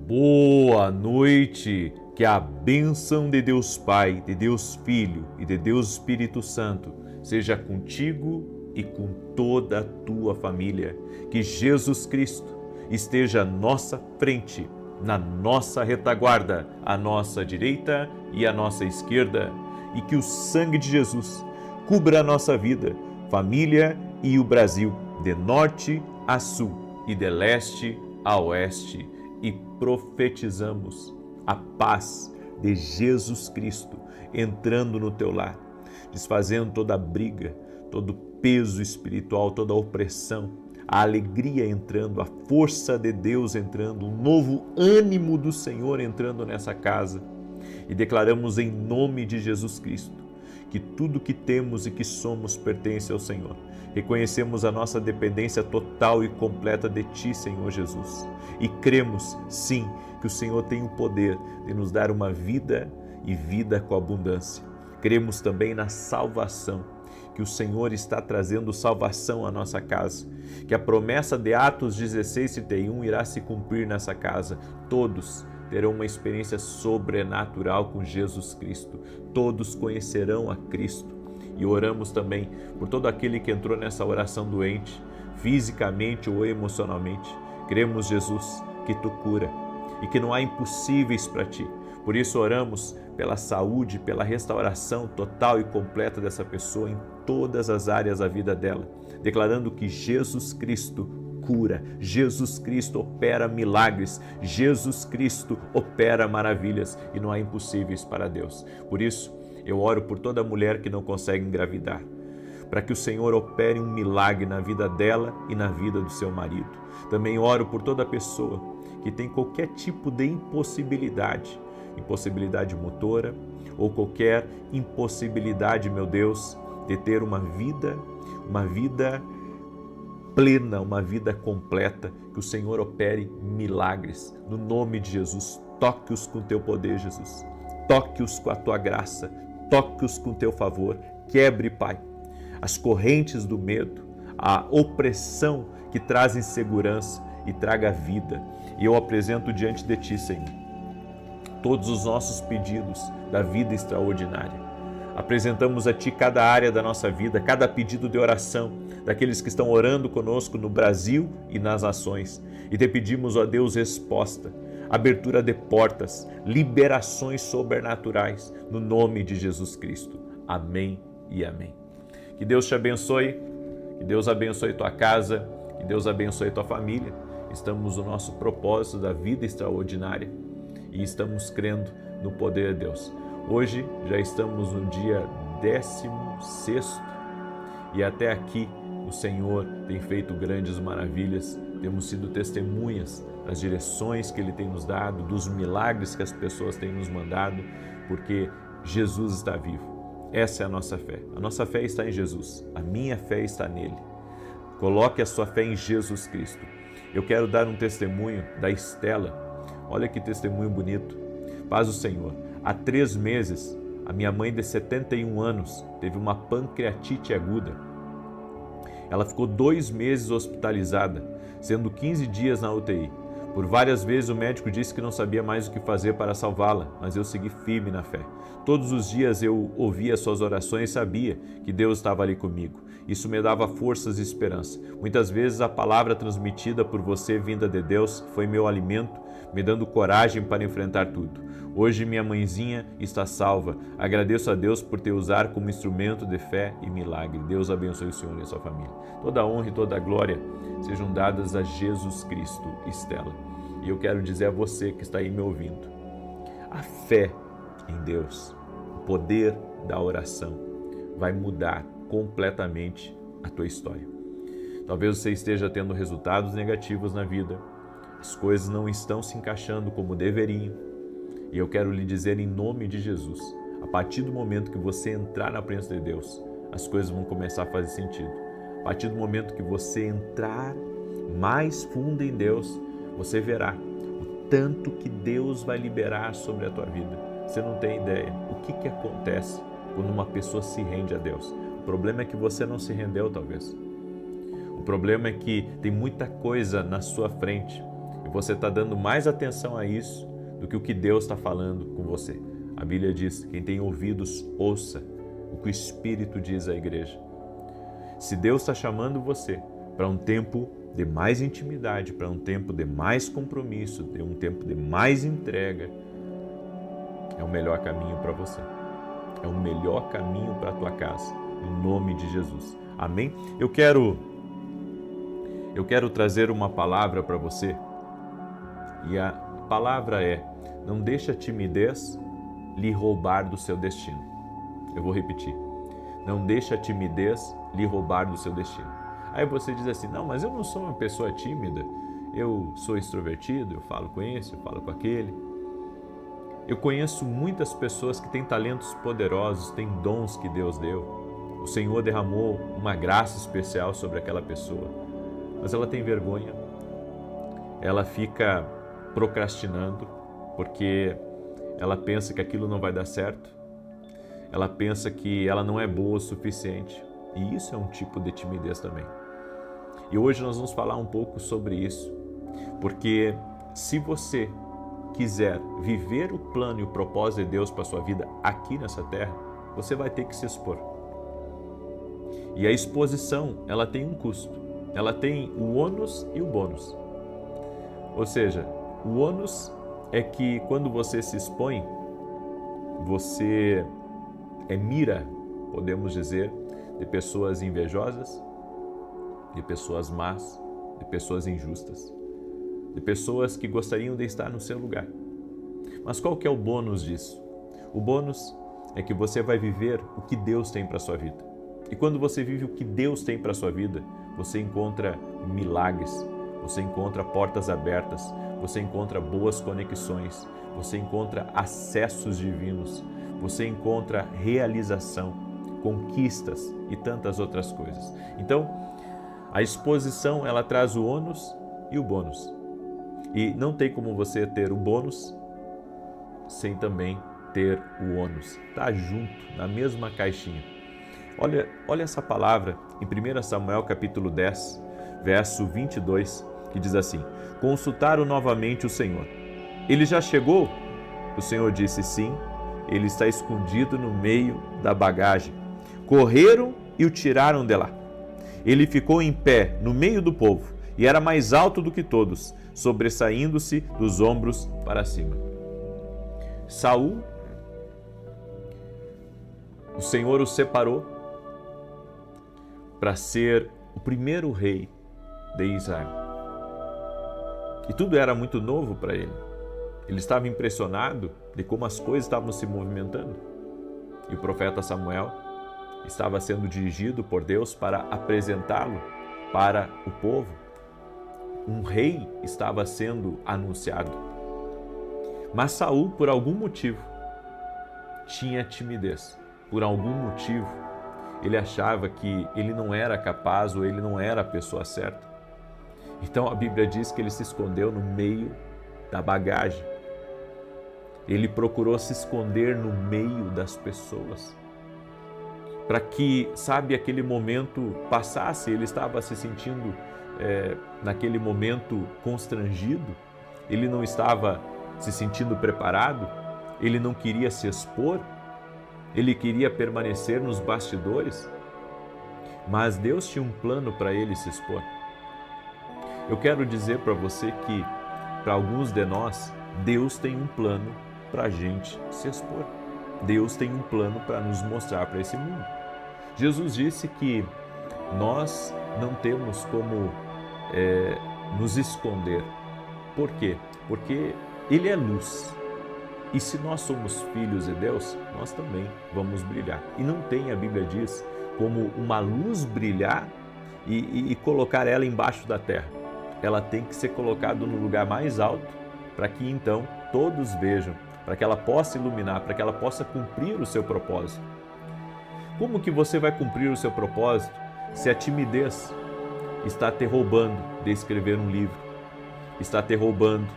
Boa noite, que a bênção de Deus Pai, de Deus Filho e de Deus Espírito Santo seja contigo e com toda a tua família. Que Jesus Cristo esteja à nossa frente, na nossa retaguarda, à nossa direita e à nossa esquerda, e que o sangue de Jesus cubra a nossa vida, família e o Brasil, de norte a sul e de leste a oeste. E profetizamos a paz de Jesus Cristo entrando no teu lar, desfazendo toda a briga, todo o peso espiritual, toda a opressão, a alegria entrando, a força de Deus entrando, um novo ânimo do Senhor entrando nessa casa. E declaramos em nome de Jesus Cristo que tudo que temos e que somos pertence ao Senhor. Reconhecemos a nossa dependência total e completa de Ti, Senhor Jesus. E cremos, sim, que o Senhor tem o poder de nos dar uma vida e vida com abundância. Cremos também na salvação, que o Senhor está trazendo salvação à nossa casa, que a promessa de Atos 16:31 irá se cumprir nessa casa. Todos terão uma experiência sobrenatural com Jesus Cristo. Todos conhecerão a Cristo. E oramos também por todo aquele que entrou nessa oração doente, fisicamente ou emocionalmente. Cremos, Jesus, que Tu cura e que não há impossíveis para Ti. Por isso oramos pela saúde, pela restauração total e completa dessa pessoa em todas as áreas da vida dela, declarando que Jesus Cristo cura, Jesus Cristo opera milagres, Jesus Cristo opera maravilhas e não há impossíveis para Deus. Por isso, eu oro por toda mulher que não consegue engravidar, para que o Senhor opere um milagre na vida dela e na vida do seu marido. Também oro por toda pessoa que tem qualquer tipo de impossibilidade motora ou qualquer impossibilidade, meu Deus, de ter uma vida plena, uma vida completa, que o Senhor opere milagres. No nome de Jesus, toque-os com Teu poder, Jesus. Toque-os com a Tua graça, toque-os com Teu favor. Quebre, Pai, as correntes do medo, a opressão que traz insegurança e traga vida. E eu apresento diante de Ti, Senhor, todos os nossos pedidos da vida extraordinária. Apresentamos a Ti cada área da nossa vida, cada pedido de oração daqueles que estão orando conosco no Brasil e nas nações. E Te pedimos, ó Deus, resposta, abertura de portas, liberações sobrenaturais, no nome de Jesus Cristo. Amém e amém. Que Deus te abençoe, que Deus abençoe tua casa, que Deus abençoe tua família. Estamos no nosso propósito da vida extraordinária e estamos crendo no poder de Deus. Hoje já estamos no dia 16º e até aqui o Senhor tem feito grandes maravilhas. Temos sido testemunhas das direções que Ele tem nos dado, dos milagres que as pessoas têm nos mandado, porque Jesus está vivo. Essa é a nossa fé. A nossa fé está em Jesus. A minha fé está nele. Coloque a sua fé em Jesus Cristo. Eu quero dar um testemunho da Estela. Olha que testemunho bonito. Paz o Senhor. Há 3 meses, a minha mãe de 71 anos teve uma pancreatite aguda. Ela ficou 2 meses hospitalizada, sendo 15 dias na UTI. Por várias vezes o médico disse que não sabia mais o que fazer para salvá-la, mas eu segui firme na fé. Todos os dias eu ouvia suas orações e sabia que Deus estava ali comigo. Isso me dava forças e esperança. Muitas vezes a palavra transmitida por você, vinda de Deus, foi meu alimento, me dando coragem para enfrentar tudo. Hoje minha mãezinha está salva. Agradeço a Deus por te usar como instrumento de fé e milagre. Deus abençoe o Senhor e a sua família. Toda a honra e toda a glória sejam dadas a Jesus Cristo, Estela. E eu quero dizer a você que está aí me ouvindo, a fé em Deus, o poder da oração vai mudar completamente a tua história. Talvez você esteja tendo resultados negativos na vida, as coisas não estão se encaixando como deveriam, e eu quero lhe dizer em nome de Jesus, a partir do momento que você entrar na presença de Deus, as coisas vão começar a fazer sentido. A partir do momento que você entrar mais fundo em Deus, você verá o tanto que Deus vai liberar sobre a tua vida. Você não tem ideia o que acontece quando uma pessoa se rende a Deus. O problema é que você não se rendeu, talvez. O problema é que tem muita coisa na sua frente. e você está dando mais atenção a isso do que o que Deus está falando com você. A Bíblia diz: quem tem ouvidos, ouça o que o Espírito diz à igreja. Se Deus está chamando você para um tempo de mais intimidade, para um tempo de mais compromisso, de um tempo de mais entrega, é o melhor caminho para você. É o melhor caminho para a tua casa, no nome de Jesus. Amém? Eu quero trazer uma palavra para você, e a palavra é: não deixe a timidez lhe roubar do seu destino. Eu vou repetir: não deixe a timidez lhe roubar do seu destino. Aí você diz assim: não, mas eu não sou uma pessoa tímida, eu sou extrovertido, eu falo com esse, eu falo com aquele. Eu conheço muitas pessoas que têm talentos poderosos, têm dons que Deus deu. O Senhor derramou uma graça especial sobre aquela pessoa, mas ela tem vergonha, ela fica procrastinando porque ela pensa que aquilo não vai dar certo, ela pensa que ela não é boa o suficiente, e isso é um tipo de timidez também. E hoje nós vamos falar um pouco sobre isso, porque se você quiser viver o plano e o propósito de Deus para a sua vida aqui nessa terra, você vai ter que se expor. E a exposição, ela tem um custo. Ela tem o ônus e o bônus. Ou seja, o ônus é que quando você se expõe, você é mira, podemos dizer, de pessoas invejosas, de pessoas más, de pessoas injustas, de pessoas que gostariam de estar no seu lugar. Mas qual que é o bônus disso? O bônus é que você vai viver o que Deus tem para a sua vida. E quando você vive o que Deus tem para a sua vida, você encontra milagres, você encontra portas abertas, você encontra boas conexões, você encontra acessos divinos, você encontra realização, conquistas e tantas outras coisas. Então, a exposição, ela traz o ônus e o bônus. E não tem como você ter o bônus sem também ter o ônus. Está junto, na mesma caixinha. Olha essa palavra em 1 Samuel capítulo 10, verso 22, que diz assim: consultaram novamente o Senhor. Ele já chegou? O Senhor disse: sim, ele está escondido no meio da bagagem. Correram e o tiraram de lá. Ele ficou em pé no meio do povo e era mais alto do que todos, sobressaindo-se dos ombros para cima. Saul, o Senhor o separou para ser o primeiro rei de Israel. E tudo era muito novo para ele. Ele estava impressionado de como as coisas estavam se movimentando. E o profeta Samuel estava sendo dirigido por Deus para apresentá-lo para o povo. Um rei estava sendo anunciado. Mas Saul, por algum motivo, tinha timidez. Por algum motivo, ele achava que ele não era capaz ou ele não era a pessoa certa. Então a Bíblia diz que ele se escondeu no meio da bagagem. Ele procurou se esconder no meio das pessoas. Para que, aquele momento passasse, ele estava se sentindo, naquele momento, constrangido, ele não estava se sentindo preparado, ele não queria se expor, ele queria permanecer nos bastidores, mas Deus tinha um plano para ele se expor. Eu quero dizer para você que, para alguns de nós, Deus tem um plano para a gente se expor. Deus tem um plano para nos mostrar para esse mundo. Jesus disse que nós não temos como nos esconder. Por quê? Porque Ele é luz. E se nós somos filhos de Deus, nós também vamos brilhar. E não tem, a Bíblia diz, como uma luz brilhar e colocar ela embaixo da terra. Ela tem que ser colocada no lugar mais alto para que então todos vejam, para que ela possa iluminar, para que ela possa cumprir o seu propósito. Como que você vai cumprir o seu propósito se a timidez está te roubando de escrever um livro, está te roubando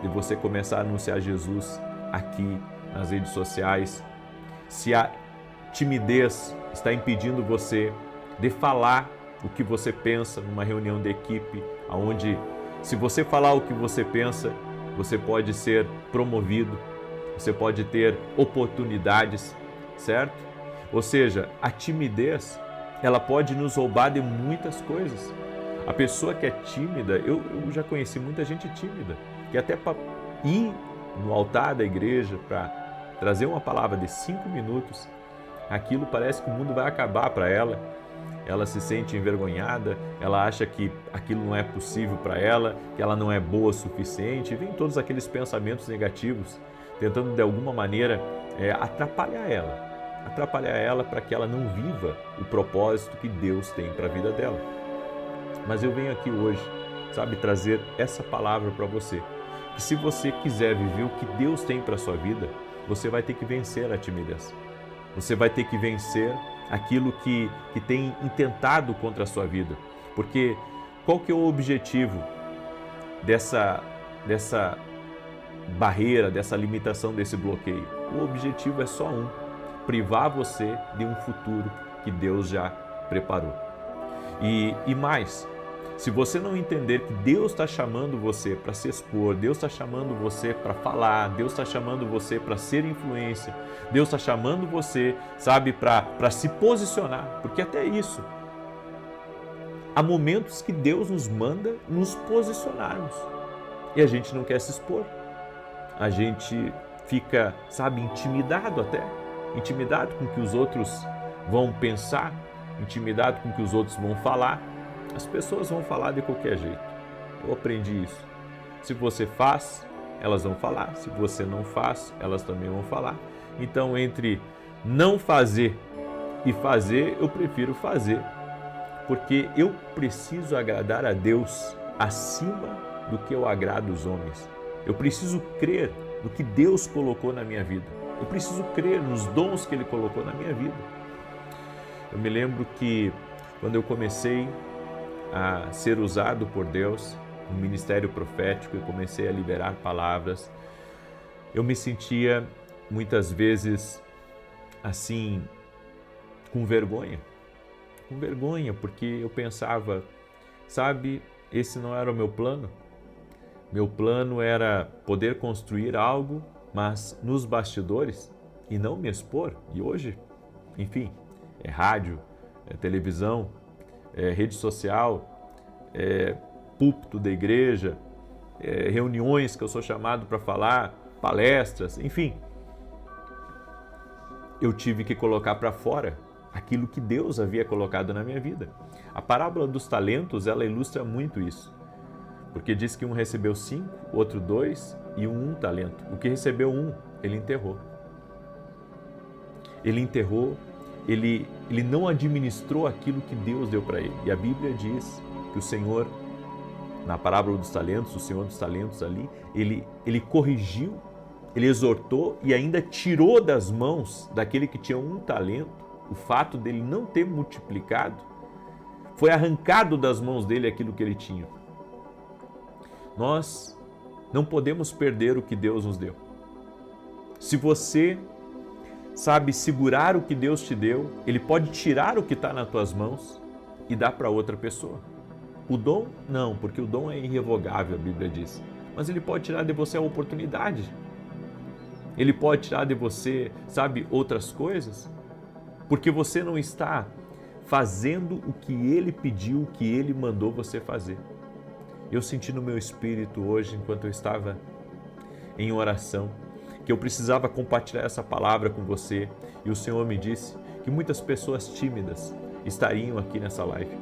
de você começar a anunciar Jesus aqui nas redes sociais, se a timidez está impedindo você de falar o que você pensa numa reunião de equipe, onde Se você falar o que você pensa, você pode ser promovido, você pode ter oportunidades, certo? Ou seja, a timidez, ela pode nos roubar de muitas coisas. A pessoa que é tímida, eu já conheci muita gente tímida, que até para ir no altar da igreja, para trazer uma palavra de 5 minutos, aquilo parece que o mundo vai acabar para ela. Ela se sente envergonhada, ela acha que aquilo não é possível para ela, que ela não é boa o suficiente, e vem todos aqueles pensamentos negativos, tentando de alguma maneira atrapalhar ela para que ela não viva o propósito que Deus tem para a vida dela. Mas eu venho aqui hoje, sabe, trazer essa palavra para você, que se você quiser viver o que Deus tem para a sua vida, você vai ter que vencer a timidez. Você vai ter que vencer aquilo que tem intentado contra a sua vida. Porque qual que é o objetivo dessa barreira, dessa limitação, desse bloqueio? O objetivo é só um: privar você de um futuro que Deus já preparou. E mais, se você não entender que Deus está chamando você para se expor, Deus está chamando você para falar, Deus está chamando você para ser influência, Deus está chamando você, sabe, para se posicionar, porque até isso, há momentos que Deus nos manda nos posicionarmos e a gente não quer se expor, a gente fica, sabe, intimidado com o que os outros vão pensar, intimidado com o que os outros vão falar. As pessoas vão falar de qualquer jeito. Eu aprendi isso. Se você faz, elas vão falar. Se você não faz, elas também vão falar. Então, entre não fazer e fazer, eu prefiro fazer. Porque eu preciso agradar a Deus acima do que eu agrado os homens. Eu preciso crer no que Deus colocou na minha vida. Eu preciso crer nos dons que Ele colocou na minha vida. Eu me lembro que quando eu comecei a ser usado por Deus no ministério profético e comecei a liberar palavras, eu me sentia muitas vezes assim, com vergonha, porque eu pensava, sabe, esse não era o meu plano. Meu plano era poder construir algo, mas nos bastidores, e não me expor. E hoje, enfim, é rádio, é televisão, rede social, púlpito da igreja, reuniões que eu sou chamado para falar, palestras, enfim. Eu tive que colocar para fora aquilo que Deus havia colocado na minha vida. A parábola dos talentos, ela ilustra muito isso, porque diz que um recebeu 5, outro 2 e um talento. O que recebeu 1, ele enterrou. Ele não administrou aquilo que Deus deu para ele. E a Bíblia diz que o Senhor, na parábola dos talentos, o Senhor dos talentos ali, ele corrigiu, ele exortou e ainda tirou das mãos daquele que tinha 1 talento, o fato dele não ter multiplicado, foi arrancado das mãos dele aquilo que ele tinha. Nós não podemos perder o que Deus nos deu. Se você sabe segurar o que Deus te deu, Ele pode tirar o que está nas tuas mãos e dar para outra pessoa. O dom, não, porque o dom é irrevogável, a Bíblia diz. Mas Ele pode tirar de você a oportunidade. Ele pode tirar de você, sabe, outras coisas, porque você não está fazendo o que Ele pediu, o que Ele mandou você fazer. Eu senti no meu espírito hoje, enquanto eu estava em oração, que eu precisava compartilhar essa palavra com você, e o Senhor me disse que muitas pessoas tímidas estariam aqui nessa live.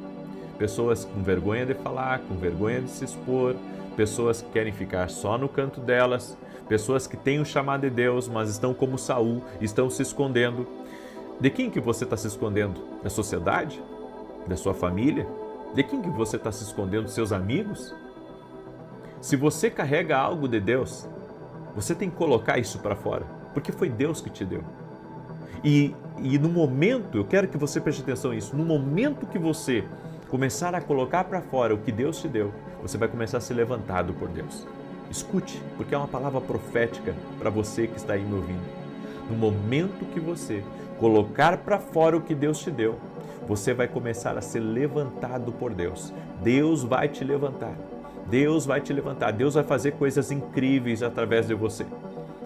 Pessoas com vergonha de falar, com vergonha de se expor, pessoas que querem ficar só no canto delas, pessoas que têm o chamado de Deus, mas estão como Saul, estão se escondendo. De quem que você está se escondendo? Da sociedade? Da sua família? De quem que você está se escondendo? Dos seus amigos? Se você carrega algo de Deus, você tem que colocar isso para fora, porque foi Deus que te deu. E no momento, eu quero que você preste atenção nisso, no momento que você começar a colocar para fora o que Deus te deu, você vai começar a ser levantado por Deus. Escute, porque é uma palavra profética para você que está aí me ouvindo. No momento que você colocar para fora o que Deus te deu, você vai começar a ser levantado por Deus. Deus vai te levantar. Deus vai te levantar, Deus vai fazer coisas incríveis através de você.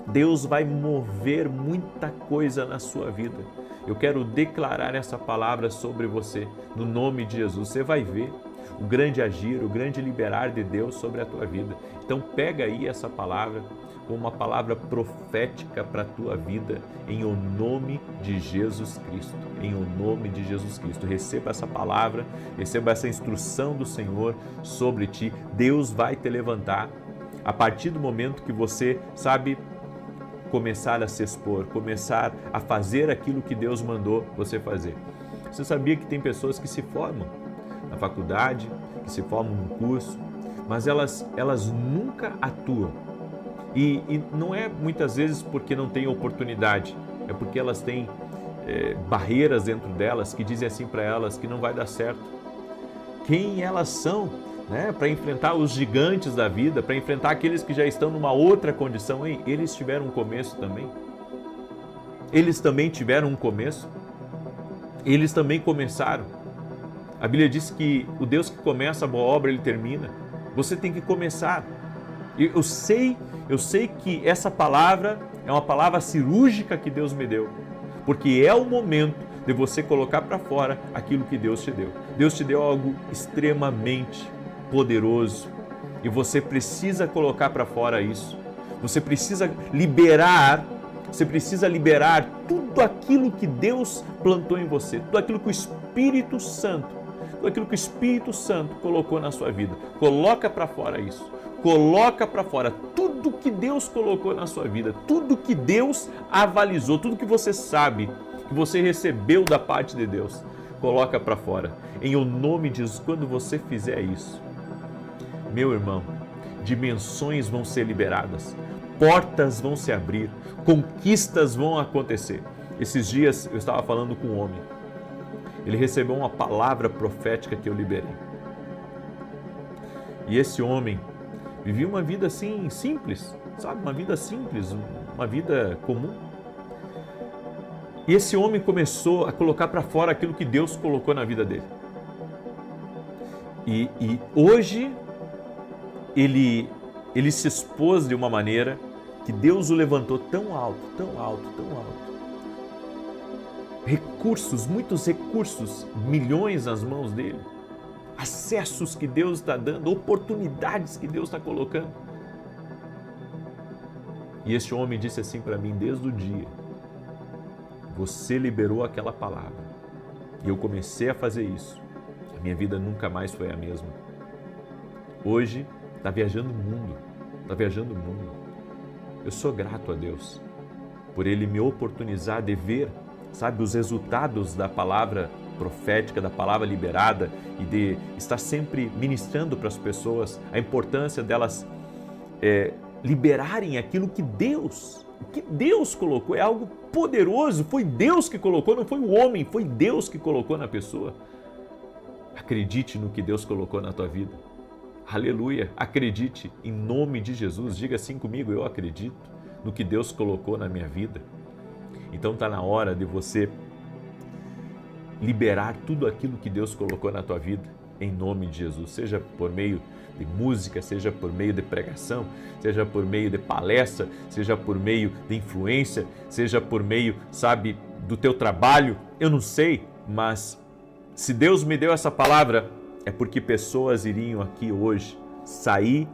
Deus vai mover muita coisa na sua vida. Eu quero declarar essa palavra sobre você, no nome de Jesus. Você vai ver o grande agir, o grande liberar de Deus sobre a tua vida. Então pega aí essa palavra como uma palavra profética para a tua vida, em o nome de Jesus Cristo. Em o nome de Jesus Cristo. Receba essa palavra, receba essa instrução do Senhor sobre ti. Deus vai te levantar a partir do momento que você, sabe, começar a se expor, começar a fazer aquilo que Deus mandou você fazer. Você sabia que tem pessoas que se formam na faculdade, que se formam num curso, mas elas nunca atuam. E não é muitas vezes porque não têm oportunidade, é porque elas têm barreiras dentro delas que dizem assim para elas que não vai dar certo. Quem elas são, né, para enfrentar os gigantes da vida, para enfrentar aqueles que já estão numa outra condição? Hein? Eles tiveram um começo também. Eles também tiveram um começo. Eles também começaram. A Bíblia diz que o Deus que começa a boa obra, Ele termina. Você tem que começar. Eu sei que essa palavra é uma palavra cirúrgica que Deus me deu, porque é o momento de você colocar para fora aquilo que Deus te deu. Deus te deu algo extremamente poderoso e você precisa colocar para fora isso. Você precisa liberar tudo aquilo que Deus plantou em você, tudo aquilo que o Espírito Santo colocou na sua vida. Coloca para fora isso. Coloca para fora tudo que Deus colocou na sua vida, tudo que Deus avalizou, tudo que você sabe, que você recebeu da parte de Deus. Coloca para fora. Em o nome de Jesus, quando você fizer isso, meu irmão, dimensões vão ser liberadas, portas vão se abrir, conquistas vão acontecer. Esses dias eu estava falando com um homem. Ele recebeu uma palavra profética que eu liberei. E esse homem vivia uma vida assim simples, sabe? Uma vida simples, uma vida comum. E esse homem começou a colocar para fora aquilo que Deus colocou na vida dele. E hoje ele se expôs de uma maneira que Deus o levantou tão alto, tão alto, tão alto. Recursos, muitos recursos, milhões nas mãos dele. Acessos que Deus está dando, oportunidades que Deus está colocando. E este homem disse assim para mim, desde o dia, você liberou aquela palavra e eu comecei a fazer isso, a minha vida nunca mais foi a mesma. Hoje está viajando o mundo, Eu sou grato a Deus por Ele me oportunizar de ver, sabe, os resultados da palavra profética, da palavra liberada e de estar sempre ministrando para as pessoas a importância delas liberarem aquilo que Deus colocou. É algo poderoso, foi Deus que colocou, não foi o homem, foi Deus que colocou na pessoa. Acredite no que Deus colocou na tua vida. Aleluia, acredite em nome de Jesus, diga assim comigo, eu acredito no que Deus colocou na minha vida. Então está na hora de você liberar tudo aquilo que Deus colocou na tua vida, em nome de Jesus, seja por meio de música, seja por meio de pregação, seja por meio de palestra, seja por meio de influência, seja por meio, sabe, do teu trabalho, eu não sei, mas se Deus me deu essa palavra, é porque pessoas iriam aqui hoje sair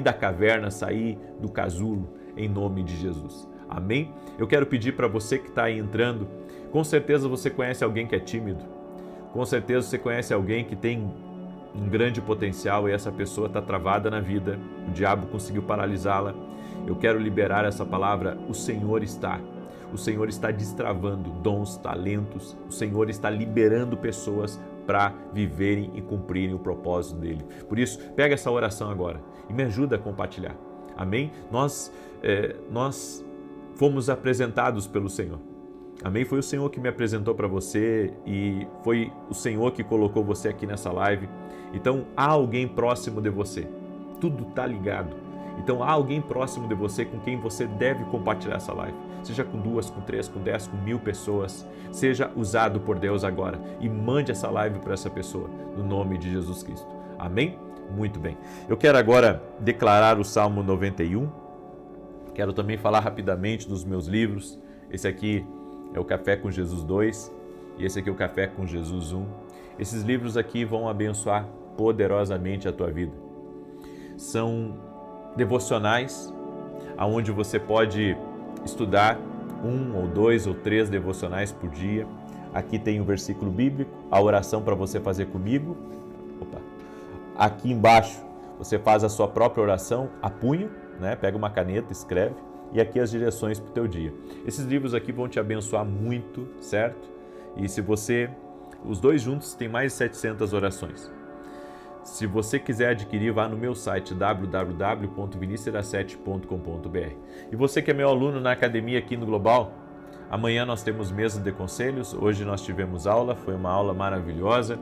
da caverna, sair do casulo, em nome de Jesus. Amém? Eu quero pedir para você que está aí entrando, com certeza você conhece alguém que é tímido, com certeza você conhece alguém que tem um grande potencial e essa pessoa está travada na vida, o diabo conseguiu paralisá-la. Eu quero liberar essa palavra, o Senhor está destravando dons, talentos, o Senhor está liberando pessoas para viverem e cumprirem o propósito dele. Por isso, pega essa oração agora e me ajuda a compartilhar. Amém? Nós fomos apresentados pelo Senhor. Amém? Foi o Senhor que me apresentou para você e foi o Senhor que colocou você aqui nessa live. Então, há alguém próximo de você. Tudo está ligado. Então, há alguém próximo de você com quem você deve compartilhar essa live. Seja com 2, com 3, com 10, com 1000 pessoas. Seja usado por Deus agora e mande essa live para essa pessoa, no nome de Jesus Cristo. Amém? Muito bem. Eu quero agora declarar o Salmo 91. Quero também falar rapidamente dos meus livros. Esse aqui é o Café com Jesus 2 e esse aqui é o Café com Jesus 1. Esses livros aqui vão abençoar poderosamente a tua vida. São devocionais, onde você pode estudar 1 ou 2 ou 3 devocionais por dia. Aqui tem o versículo bíblico, a oração para você fazer comigo. Aqui embaixo você faz a sua própria oração a punho, né? Pega uma caneta, escreve, e aqui as direções para o teu dia. Esses livros aqui vão te abençoar muito, certo? E se você, os dois juntos tem mais de 700 orações. Se você quiser adquirir, vá no meu site www.vinicius17.com.br. E você que é meu aluno na academia aqui no Global, amanhã nós temos mesa de conselhos, hoje nós tivemos aula, foi uma aula maravilhosa,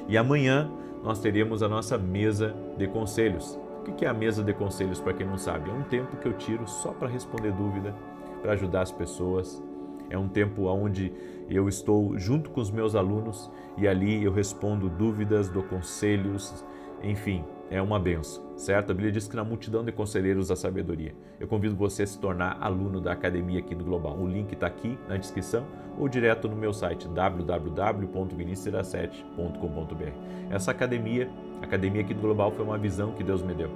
e amanhã nós teremos a nossa mesa de conselhos. O que é a mesa de conselhos, para quem não sabe? É um tempo que eu tiro só para responder dúvida, para ajudar as pessoas. É um tempo onde eu estou junto com os meus alunos e ali eu respondo dúvidas, dou conselhos, enfim, é uma bênção, certo? A Bíblia diz que na multidão de conselheiros há sabedoria. Eu convido você a se tornar aluno da academia aqui no Global. O link está aqui na descrição ou direto no meu site www.vinicius17.com.br. Essa academia aqui do Global foi uma visão que Deus me deu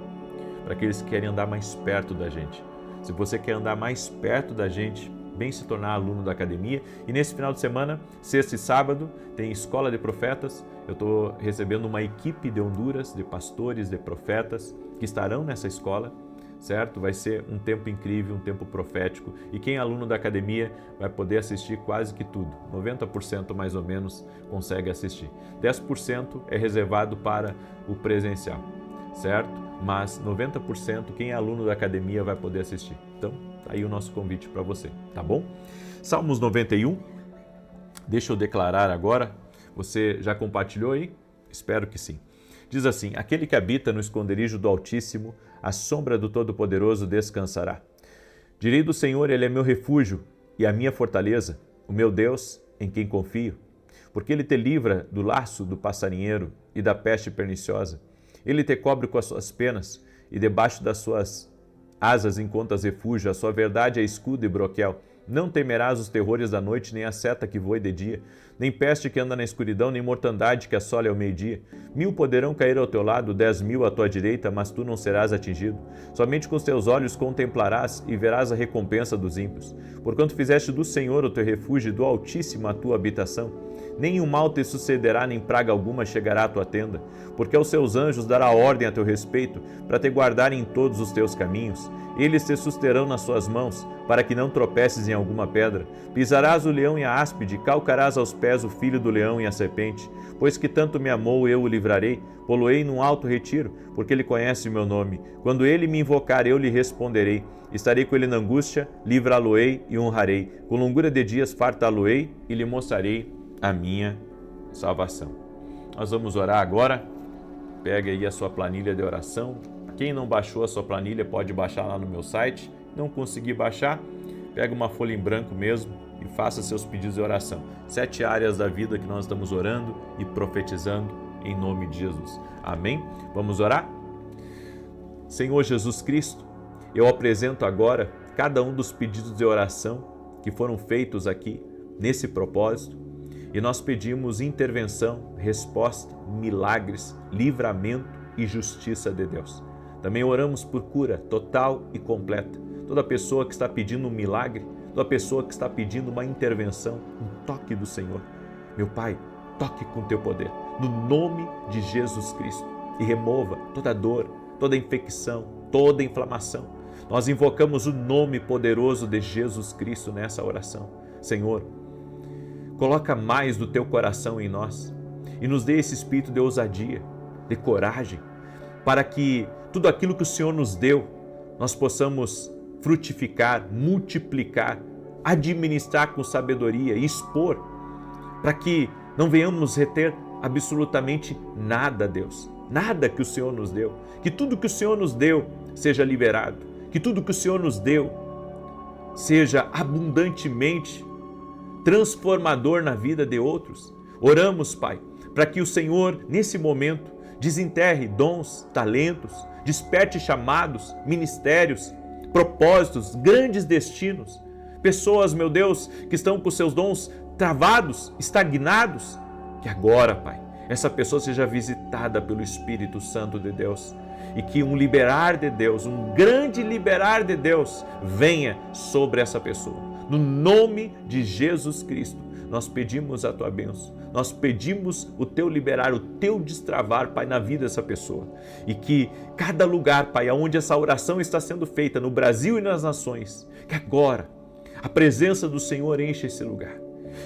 para aqueles que querem andar mais perto da gente. Se você quer andar mais perto da gente, vem se tornar aluno da academia. E nesse final de semana, sexta e sábado, tem Escola de Profetas. Eu estou recebendo uma equipe de Honduras, de pastores, de profetas, que estarão nessa escola, certo? Vai ser um tempo incrível, um tempo profético. E quem é aluno da academia vai poder assistir quase que tudo. 90% mais ou menos consegue assistir. 10% é reservado para o presencial, certo? Mas 90% quem é aluno da academia vai poder assistir. Então, tá aí o nosso convite para você, tá bom? Salmos 91, deixa eu declarar agora. Você já compartilhou aí? Espero que sim. Diz assim: aquele que habita no esconderijo do Altíssimo, à sombra do Todo-Poderoso descansará. Direi do Senhor, Ele é meu refúgio e a minha fortaleza, o meu Deus em quem confio. Porque Ele te livra do laço do passarinheiro e da peste perniciosa. Ele te cobre com as suas penas e debaixo das suas asas encontras refúgio. A sua verdade é escudo e broquel. Não temerás os terrores da noite, nem a seta que voe de dia, nem peste que anda na escuridão, nem mortandade que assole ao meio-dia. 1000 poderão cair ao teu lado, 10.000 à tua direita, mas tu não serás atingido. Somente com os teus olhos contemplarás e verás a recompensa dos ímpios. Porquanto fizeste do Senhor o teu refúgio e do Altíssimo a tua habitação. Nenhum mal te sucederá, nem praga alguma chegará à tua tenda, porque aos seus anjos dará ordem a teu respeito, para te guardarem em todos os teus caminhos. Eles te susterão nas suas mãos, para que não tropeces em alguma pedra. Pisarás o leão e a áspide, calcarás aos pés o filho do leão e a serpente. Pois que tanto me amou, eu o livrarei, poloei num alto retiro, porque ele conhece o meu nome. Quando ele me invocar, eu lhe responderei. Estarei com ele na angústia, livrá-lo-ei e honrarei. Com longura de dias fartá-lo-ei e lhe mostrarei a minha salvação. Nós vamos orar agora. Pega aí a sua planilha de oração. Quem não baixou a sua planilha pode baixar lá no meu site. Não conseguir baixar, pega uma folha em branco mesmo e faça seus pedidos de oração. 7 áreas da vida que nós estamos orando e profetizando em nome de Jesus. Amém? Vamos orar? Senhor Jesus Cristo, eu apresento agora cada um dos pedidos de oração que foram feitos aqui nesse propósito. E nós pedimos intervenção, resposta, milagres, livramento e justiça de Deus. Também oramos por cura total e completa. Toda pessoa que está pedindo um milagre, toda pessoa que está pedindo uma intervenção, um toque do Senhor. Meu Pai, toque com teu poder, no nome de Jesus Cristo, e remova toda dor, toda infecção, toda inflamação. Nós invocamos o nome poderoso de Jesus Cristo nessa oração. Senhor, coloca mais do teu coração em nós e nos dê esse espírito de ousadia, de coragem, para que tudo aquilo que o Senhor nos deu, nós possamos frutificar, multiplicar, administrar com sabedoria e expor, para que não venhamos reter absolutamente nada, Deus, nada que o Senhor nos deu, que tudo que o Senhor nos deu seja liberado, que tudo que o Senhor nos deu seja abundantemente transformador na vida de outros. Oramos, Pai, para que o Senhor, nesse momento, desenterre dons, talentos, desperte chamados, ministérios, propósitos, grandes destinos. Pessoas, meu Deus, que estão com seus dons travados, estagnados, que agora, Pai, essa pessoa seja visitada pelo Espírito Santo de Deus e que um liberar de Deus, um grande liberar de Deus venha sobre essa pessoa. No nome de Jesus Cristo, nós pedimos a tua bênção, nós pedimos o teu liberar, o teu destravar, Pai, na vida dessa pessoa. E que cada lugar, Pai, onde essa oração está sendo feita, no Brasil e nas nações, que agora a presença do Senhor enche esse lugar.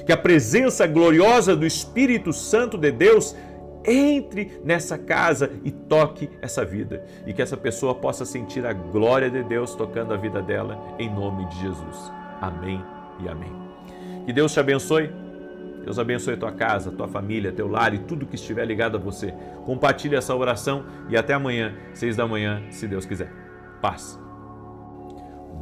Que a presença gloriosa do Espírito Santo de Deus entre nessa casa e toque essa vida. E que essa pessoa possa sentir a glória de Deus tocando a vida dela, em nome de Jesus. Amém e amém. Que Deus te abençoe. Deus abençoe a tua casa, a tua família, teu lar e tudo que estiver ligado a você. Compartilhe essa oração e até amanhã, 6 da manhã, se Deus quiser. Paz.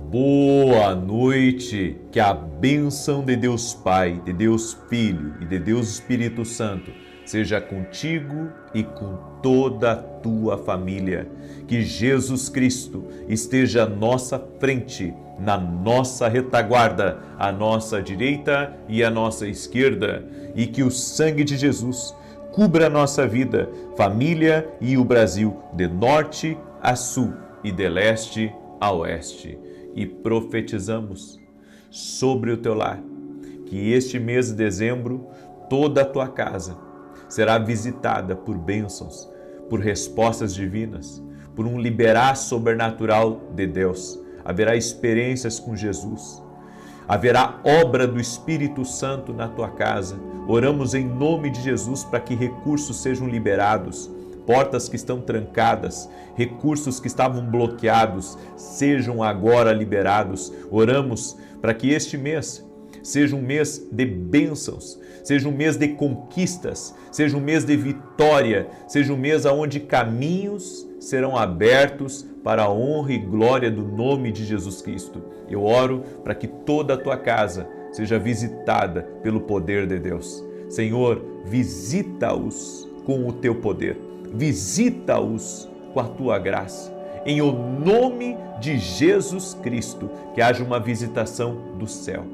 Boa noite, que a bênção de Deus Pai, de Deus Filho e de Deus Espírito Santo seja contigo e com toda a tua família. Que Jesus Cristo esteja à nossa frente, na nossa retaguarda, à nossa direita e à nossa esquerda, e que o sangue de Jesus cubra a nossa vida, família e o Brasil, de norte a sul e de leste a oeste. E profetizamos sobre o teu lar, que este mês de dezembro, toda a tua casa será visitada por bênçãos, por respostas divinas, por um liberar sobrenatural de Deus. Haverá experiências com Jesus, haverá obra do Espírito Santo na tua casa. Oramos em nome de Jesus para que recursos sejam liberados, portas que estão trancadas, recursos que estavam bloqueados, sejam agora liberados. Oramos para que este mês seja um mês de bênçãos, seja um mês de conquistas, seja um mês de vitória, seja um mês onde caminhos serão abertos para a honra e glória do nome de Jesus Cristo. Eu oro para que toda a tua casa seja visitada pelo poder de Deus. Senhor, visita-os com o teu poder. Visita-os com a tua graça. Em o nome de Jesus Cristo, que haja uma visitação do céu,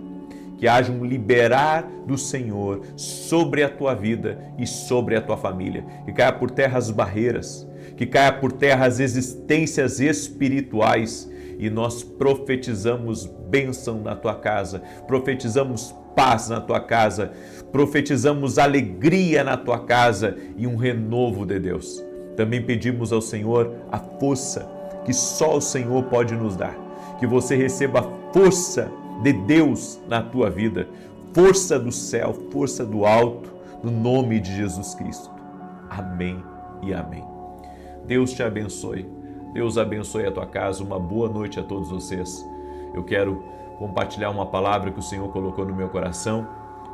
que haja um liberar do Senhor sobre a tua vida e sobre a tua família, que caia por terra as barreiras, que caia por terra as existências espirituais, e nós profetizamos bênção na tua casa, profetizamos paz na tua casa, profetizamos alegria na tua casa e um renovo de Deus. Também pedimos ao Senhor a força que só o Senhor pode nos dar, que você receba a força de Deus na tua vida, força do céu, força do alto, no nome de Jesus Cristo. Amém e amém. Deus te abençoe, Deus abençoe a tua casa, uma boa noite a todos vocês. Eu quero compartilhar uma palavra que o Senhor colocou no meu coração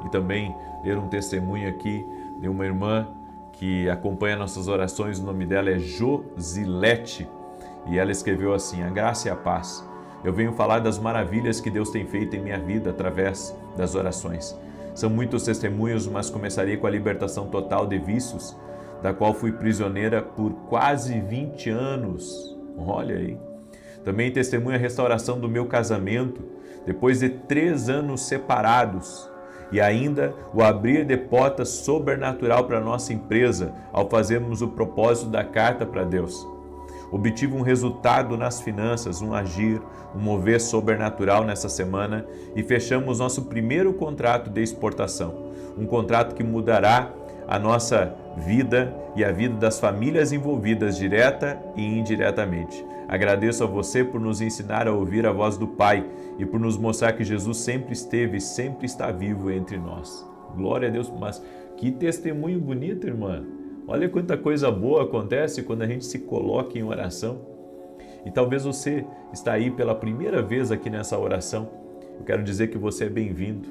e também ler um testemunho aqui de uma irmã que acompanha nossas orações. O nome dela é Josilete e ela escreveu assim: a graça e a paz. Eu venho falar das maravilhas que Deus tem feito em minha vida através das orações. São muitos testemunhos, mas começarei com a libertação total de vícios, da qual fui prisioneira por quase 20 anos. Olha aí. Também testemunho a restauração do meu casamento, depois de 3 anos separados, e ainda o abrir de portas sobrenatural para a nossa empresa, ao fazermos o propósito da carta para Deus. Obtive um resultado nas finanças, um agir, um mover sobrenatural nessa semana e fechamos nosso primeiro contrato de exportação. Um contrato que mudará a nossa vida e a vida das famílias envolvidas direta e indiretamente. Agradeço a você por nos ensinar a ouvir a voz do Pai e por nos mostrar que Jesus sempre esteve e sempre está vivo entre nós. Glória a Deus, mas que testemunho bonito, irmã. Olha quanta coisa boa acontece quando a gente se coloca em oração. E talvez você está aí pela primeira vez aqui nessa oração. Eu quero dizer que você é bem-vindo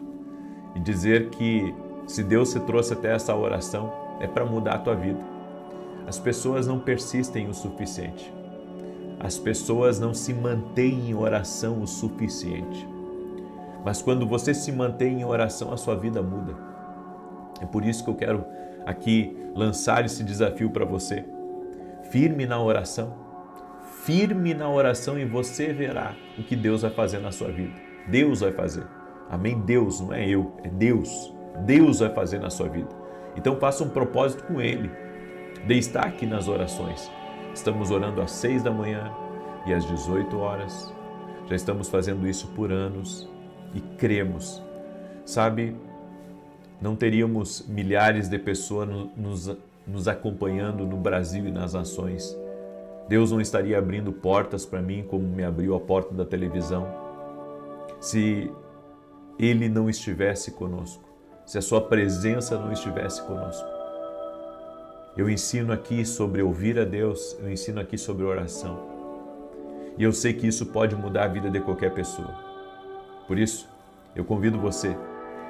e dizer que se Deus te trouxe até essa oração é para mudar a tua vida. As pessoas não persistem o suficiente. As pessoas não se mantêm em oração o suficiente. Mas quando você se mantém em oração, a sua vida muda. É por isso que eu quero aqui lançar esse desafio para você. firme na oração. Firme na oração e você verá o que Deus vai fazer na sua vida. Deus vai fazer. Amém? Deus, não é eu, é Deus. Deus vai fazer na sua vida. Então faça um propósito com Ele de estar aqui nas orações. Estamos orando às 6 da manhã e às 18 horas. Já estamos fazendo isso por anos e cremos. Sabe, não teríamos milhares de pessoas nos acompanhando no Brasil e nas nações. Deus não estaria abrindo portas para mim como me abriu a porta da televisão se Ele não estivesse conosco, se a sua presença não estivesse conosco. Eu ensino aqui sobre ouvir a Deus, eu ensino aqui sobre oração. E eu sei que isso pode mudar a vida de qualquer pessoa. Por isso, eu convido você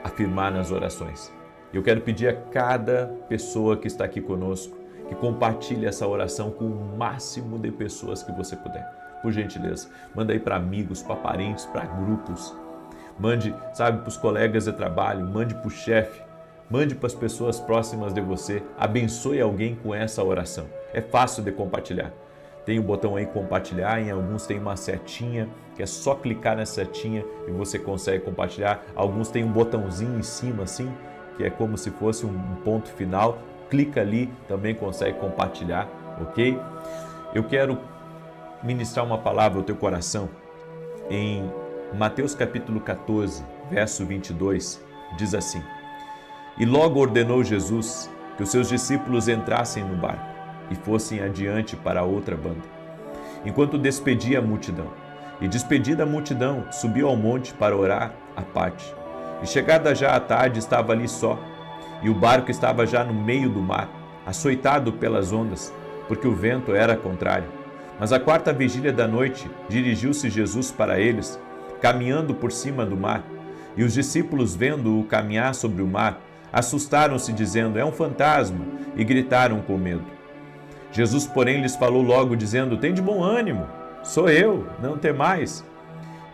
a firmar nas orações. Eu quero pedir a cada pessoa que está aqui conosco que compartilhe essa oração com o máximo de pessoas que você puder. Por gentileza, manda aí para amigos, para parentes, para grupos. Mande, sabe, para os colegas de trabalho, mande para o chefe, mande para as pessoas próximas de você. Abençoe alguém com essa oração. É fácil de compartilhar. Tem o botão aí compartilhar, em alguns tem uma setinha, que é só clicar nessa setinha e você consegue compartilhar. Alguns tem um botãozinho em cima assim, que é como se fosse um ponto final. Clica ali, também consegue compartilhar, ok? Eu quero ministrar uma palavra ao teu coração em Mateus capítulo 14, verso 22, diz assim: E logo ordenou Jesus que os seus discípulos entrassem no barco e fossem adiante para a outra banda, enquanto despedia a multidão. E despedida a multidão, subiu ao monte para orar à parte. E chegada já a tarde, estava ali só, e o barco estava já no meio do mar, açoitado pelas ondas, porque o vento era contrário. Mas à quarta vigília da noite, dirigiu-se Jesus para eles, caminhando por cima do mar. E os discípulos, vendo-o caminhar sobre o mar, assustaram-se, dizendo: É um fantasma, e gritaram com medo. Jesus, porém, lhes falou logo, dizendo: Tende bom ânimo, sou eu, não temais.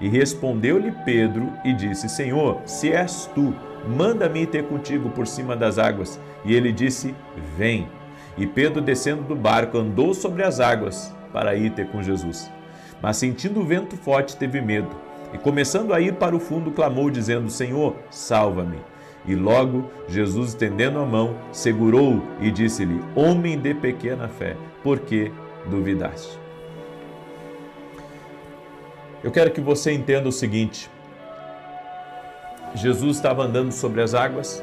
E respondeu-lhe Pedro e disse: Senhor, se és tu, manda-me ir ter contigo por cima das águas. E ele disse: Vem. E Pedro, descendo do barco, andou sobre as águas para ir ter com Jesus. Mas sentindo o vento forte, teve medo. E começando a ir para o fundo, clamou, dizendo: Senhor, salva-me. E logo Jesus, estendendo a mão, segurou-o e disse-lhe: Homem de pequena fé, por que duvidaste? Eu quero que você entenda o seguinte: Jesus estava andando sobre as águas.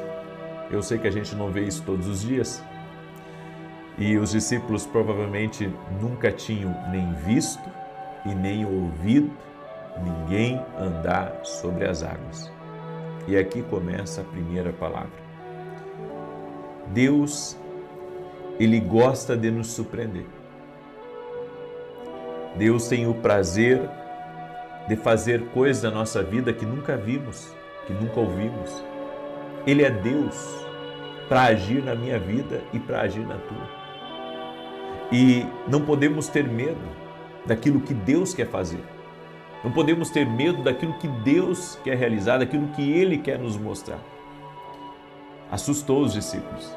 Eu sei que a gente não vê isso todos os dias. E os discípulos provavelmente nunca tinham nem visto e nem ouvido ninguém andar sobre as águas. E aqui começa a primeira palavra. Deus, Ele gosta de nos surpreender. Deus tem o prazer de fazer coisas na nossa vida que nunca vimos, que nunca ouvimos. Ele é Deus para agir na minha vida e para agir na tua. E não podemos ter medo daquilo que Deus quer fazer. Não podemos ter medo daquilo que Deus quer realizar, daquilo que Ele quer nos mostrar. Assustou os discípulos.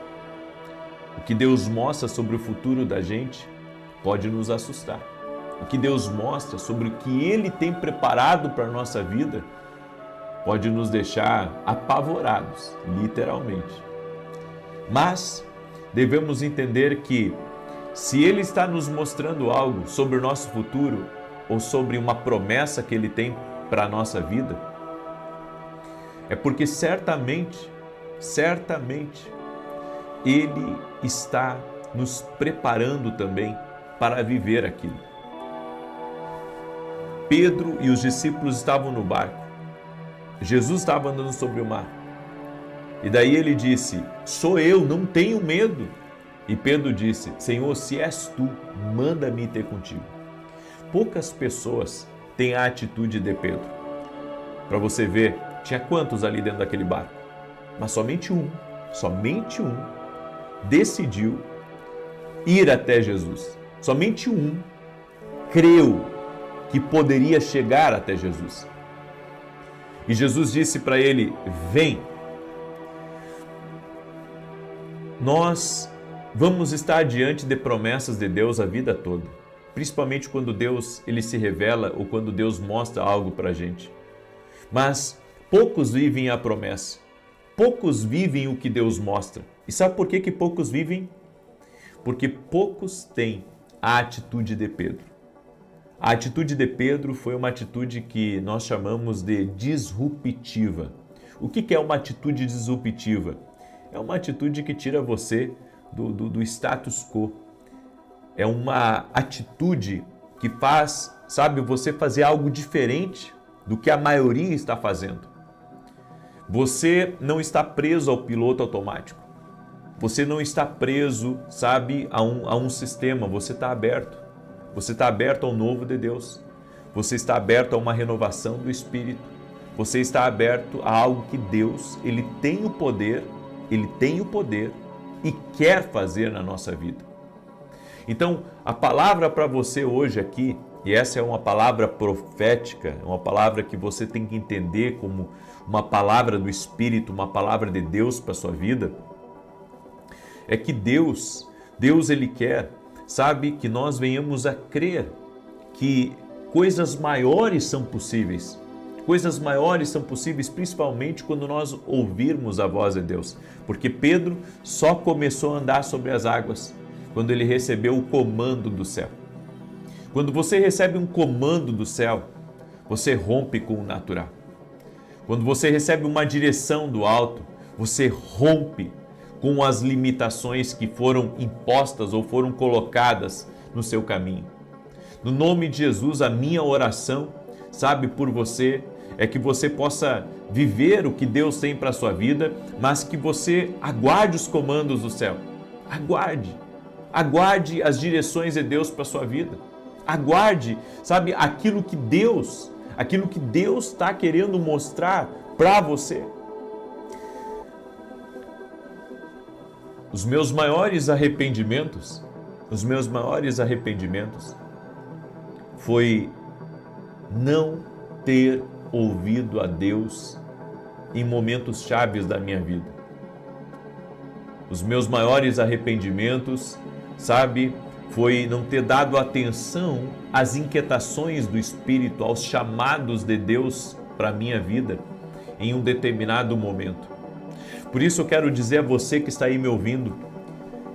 O que Deus mostra sobre o futuro da gente pode nos assustar. O que Deus mostra sobre o que Ele tem preparado para a nossa vida pode nos deixar apavorados, literalmente. Mas devemos entender que se Ele está nos mostrando algo sobre o nosso futuro ou sobre uma promessa que Ele tem para a nossa vida, é porque certamente, Ele está nos preparando também para viver aquilo. Pedro e os discípulos estavam no barco. Jesus estava andando sobre o mar. E daí ele disse: Sou eu, não tenho medo. E Pedro disse: Senhor, se és tu, manda-me ter contigo. Poucas pessoas têm a atitude de Pedro. Para você ver, tinha quantos ali dentro daquele barco? Mas somente um decidiu ir até Jesus. Somente um creu que poderia chegar até Jesus. E Jesus disse para ele: Vem. Nós vamos estar diante de promessas de Deus a vida toda, principalmente quando Deus ele se revela ou quando Deus mostra algo para a gente. Mas poucos vivem a promessa, poucos vivem o que Deus mostra. E sabe por que poucos vivem? Porque poucos têm a atitude de Pedro. A atitude de Pedro foi uma atitude que nós chamamos de disruptiva. O que é uma atitude disruptiva? É uma atitude que tira você do status quo. É uma atitude que faz, sabe, você fazer algo diferente do que a maioria está fazendo. Você não está preso ao piloto automático. Você não está preso, sabe, a um sistema. Você está aberto. Você está aberto ao novo de Deus. Você está aberto a uma renovação do Espírito. Você está aberto a algo que Deus, Ele tem o poder e quer fazer na nossa vida. Então, a palavra para você hoje aqui, e essa é uma palavra profética, é uma palavra que você tem que entender como uma palavra do Espírito, uma palavra de Deus para a sua vida, é que Deus Ele quer, sabe, que nós venhamos a crer que coisas maiores são possíveis. Coisas maiores são possíveis, principalmente quando nós ouvirmos a voz de Deus. Porque Pedro só começou a andar sobre as águas quando ele recebeu o comando do céu. Quando você recebe um comando do céu, você rompe com o natural. Quando você recebe uma direção do alto, você rompe com as limitações que foram impostas ou foram colocadas no seu caminho. No nome de Jesus, a minha oração, sabe, por você, é que você possa viver o que Deus tem para a sua vida, mas que você aguarde os comandos do céu. Aguarde as direções de Deus para a sua vida. Aguarde, sabe, aquilo que Deus está querendo mostrar para você. Os meus maiores arrependimentos foi não ter ouvido a Deus em momentos chaves da minha vida. Os meus maiores arrependimentos, sabe, foi não ter dado atenção às inquietações do Espírito, aos chamados de Deus para a minha vida em um determinado momento. Por isso eu quero dizer a você que está aí me ouvindo,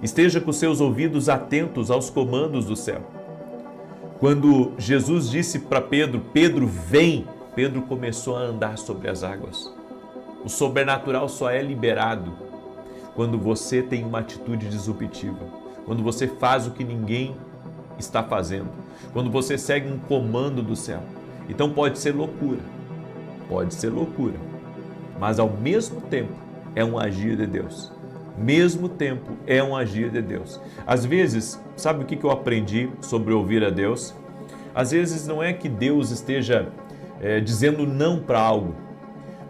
esteja com seus ouvidos atentos aos comandos do céu. Quando Jesus disse para Pedro, Pedro, vem, Pedro começou a andar sobre as águas. O sobrenatural só é liberado quando você tem uma atitude disruptiva, quando você faz o que ninguém está fazendo, quando você segue um comando do céu. Então pode ser loucura, mas ao mesmo tempo é um agir de Deus. Às vezes, sabe o que eu aprendi sobre ouvir a Deus? Às vezes não é que Deus esteja dizendo não para algo,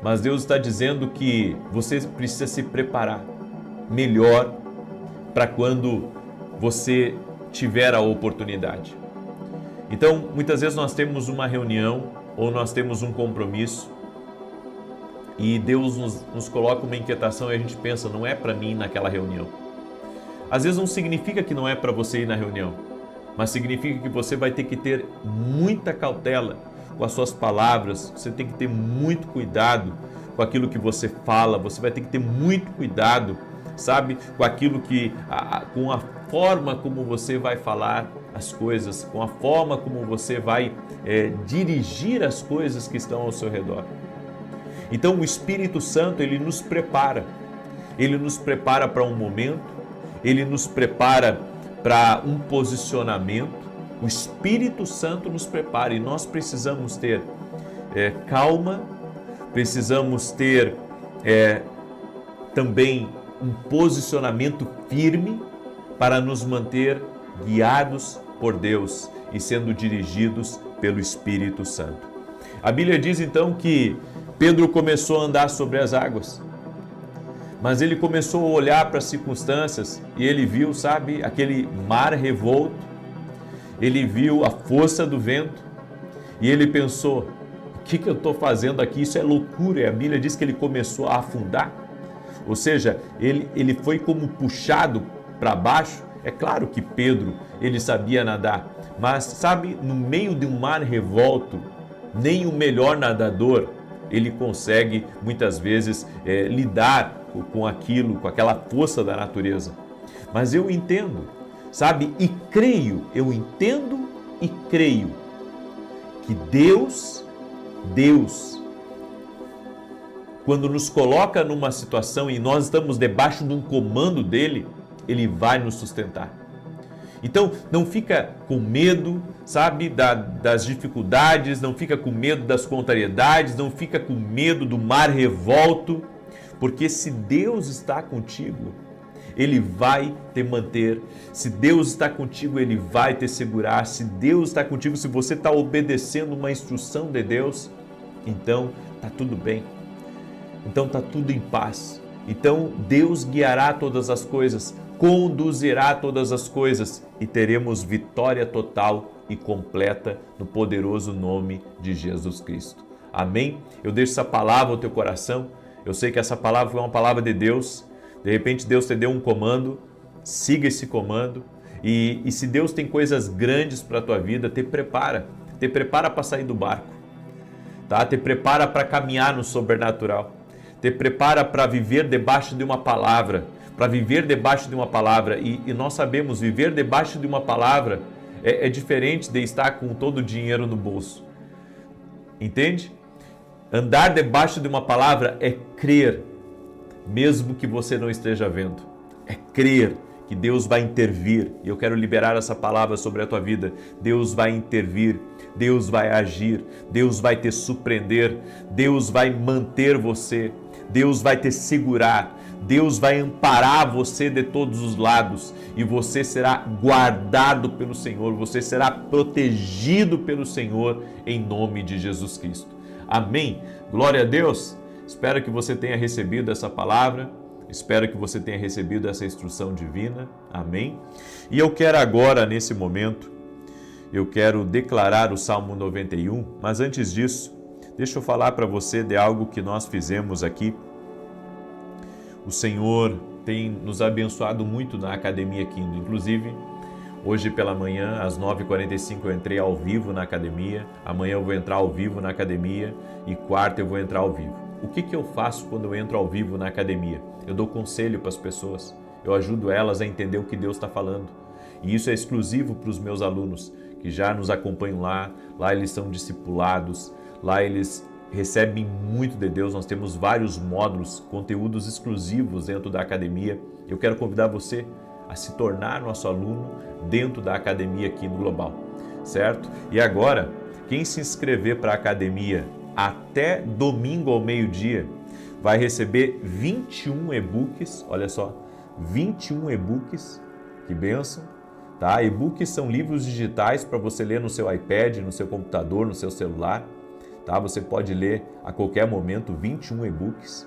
mas Deus está dizendo que você precisa se preparar melhor para quando você tiver a oportunidade. Então, muitas vezes nós temos uma reunião ou nós temos um compromisso e Deus nos coloca uma inquietação e a gente pensa, não é para mim ir naquela reunião. Às vezes não significa que não é para você ir na reunião, mas significa que você vai ter que ter muita cautela com as suas palavras, você tem que ter muito cuidado com aquilo que você fala, você vai ter que ter muito cuidado, sabe, com aquilo com a forma como você vai falar as coisas, com a forma como você vai dirigir as coisas que estão ao seu redor. Então o Espírito Santo, ele nos prepara para um momento, ele nos prepara para um posicionamento. O Espírito Santo nos prepara e nós precisamos ter calma, precisamos ter também um posicionamento firme para nos manter guiados por Deus e sendo dirigidos pelo Espírito Santo. A Bíblia diz então que Pedro começou a andar sobre as águas, mas ele começou a olhar para as circunstâncias e ele viu, sabe, aquele mar revolto, ele viu a força do vento e ele pensou, o que eu estou fazendo aqui? Isso é loucura. E a Bíblia diz que ele começou a afundar, ou seja, ele foi como puxado para baixo. É claro que Pedro, ele sabia nadar, mas sabe, no meio de um mar revolto, nem o melhor nadador, ele consegue muitas vezes lidar com aquilo, com aquela força da natureza. Mas eu entendo, sabe, e creio, eu entendo e creio que Deus, quando nos coloca numa situação e nós estamos debaixo de um comando dele, ele vai nos sustentar. Então, não fica com medo, sabe, das dificuldades, não fica com medo das contrariedades, não fica com medo do mar revolto, porque se Deus está contigo, Ele vai te manter. Se Deus está contigo, Ele vai te segurar. Se Deus está contigo, se você está obedecendo uma instrução de Deus, então está tudo bem. Então está tudo em paz. Então Deus guiará todas as coisas, conduzirá todas as coisas e teremos vitória total e completa no poderoso nome de Jesus Cristo. Amém? Eu deixo essa palavra ao teu coração. Eu sei que essa palavra foi uma palavra de Deus. De repente Deus te deu um comando, siga esse comando. E se Deus tem coisas grandes para a tua vida, te prepara para sair do barco, tá? Te prepara para caminhar no sobrenatural, te prepara para viver debaixo de uma palavra, e nós sabemos, viver debaixo de uma palavra é diferente de estar com todo o dinheiro no bolso, entende? Andar debaixo de uma palavra é crer, mesmo que você não esteja vendo, é crer que Deus vai intervir, e eu quero liberar essa palavra sobre a tua vida. Deus vai intervir, Deus vai agir, Deus vai te surpreender, Deus vai manter você, Deus vai te segurar, Deus vai amparar você de todos os lados e você será guardado pelo Senhor, você será protegido pelo Senhor em nome de Jesus Cristo. Amém? Glória a Deus! Espero que você tenha recebido essa palavra. Espero que você tenha recebido essa instrução divina. Amém? E eu quero agora, nesse momento, eu quero declarar o Salmo 91, mas antes disso, deixa eu falar para você de algo que nós fizemos aqui. O Senhor tem nos abençoado muito na Academia Kindle. Inclusive, hoje pela manhã, às 9h45, eu entrei ao vivo na academia. Amanhã eu vou entrar ao vivo na academia e quarta eu vou entrar ao vivo. O que eu faço quando eu entro ao vivo na academia? Eu dou conselho para as pessoas, eu ajudo elas a entender o que Deus está falando. E isso é exclusivo para os meus alunos que já nos acompanham lá eles são discipulados, lá eles recebem muito de Deus. Nós temos vários módulos, conteúdos exclusivos dentro da academia. Eu quero convidar você a se tornar nosso aluno dentro da academia aqui no Global, certo? E agora, quem se inscrever para a academia até domingo ao meio-dia, vai receber 21 e-books, olha só, 21 e-books, que bênção, tá? E-books são livros digitais para você ler no seu iPad, no seu computador, no seu celular, tá? Você pode ler a qualquer momento 21 e-books.